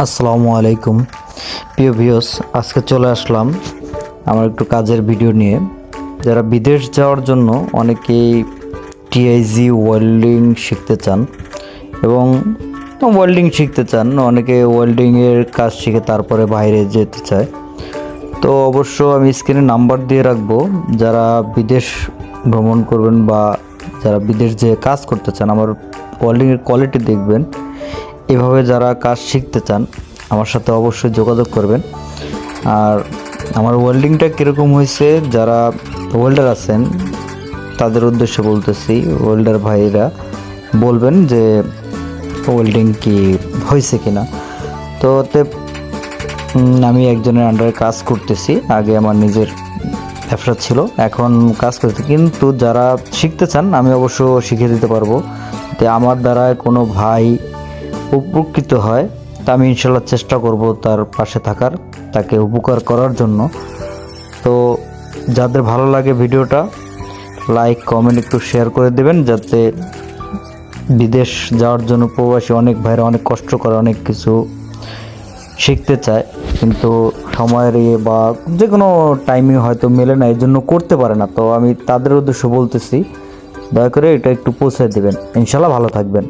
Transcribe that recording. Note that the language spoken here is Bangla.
আসসালামু আলাইকুম প্রিয় ভিউয়ার্স, আজকে চলে আসলাম আমার একটু কাজের ভিডিও নিয়ে। যারা বিদেশ যাওয়ার জন্য অনেকেই টিআইজি ওয়েল্ডিং শিখতে চান এবং অনেকে ওয়েল্ডিংয়ের কাজ শিখে তারপরে বাইরে যেতে চায়। তো অবশ্য আমি স্ক্রিনে নাম্বার দিয়ে রাখবো, যারা বিদেশ ভ্রমণ করবেন বা যারা বিদেশ যেয়ে কাজ করতে চান, আমার ওয়েল্ডিংয়ের কোয়ালিটি দেখবেন। এভাবে যারা কাজ শিখতে চান আমার সাথে অবশ্যই যোগাযোগ করবেন। আর আমার ওয়েল্ডিংটা কীরকম হয়েছে, যারা ওয়েল্ডার আছেন তাদের উদ্দেশ্যে বলতেছি, ওয়েল্ডার ভাইরা বলবেন যে ওয়েল্ডিং কি হয়েছে কিনা। তো আমি একজনের আন্ডারে কাজ করতেছি, আগে আমার নিজের ব্যবসা ছিল, এখন কাজ করছি। কিন্তু যারা শিখতে চান আমি অবশ্য শিখিয়ে দিতে পারবো। তো আমার দ্বারা কোনো ভাই উপকৃত হয় তা আমি ইনশাল্লাহ চেষ্টা করব তার পাশে থাকার, তাকে উপকার করার জন্য। তো যাদের ভালো লাগে ভিডিওটা লাইক কমেন্ট একটু শেয়ার করে দেবেন, যাতে বিদেশ যাওয়ার জন্য প্রবাসী অনেক ভাইরা অনেক কষ্ট করে, অনেক কিছু শিখতে চায় কিন্তু সময়ের বা যে কোনো টাইমিং হয়তো মেলে না, এই জন্য করতে পারে না। তো আমি তাদের উদ্দেশ্যে বলতেছি, দয়া করে এটা একটু পৌঁছে দেবেন। ইনশাল্লাহ ভালো থাকবেন।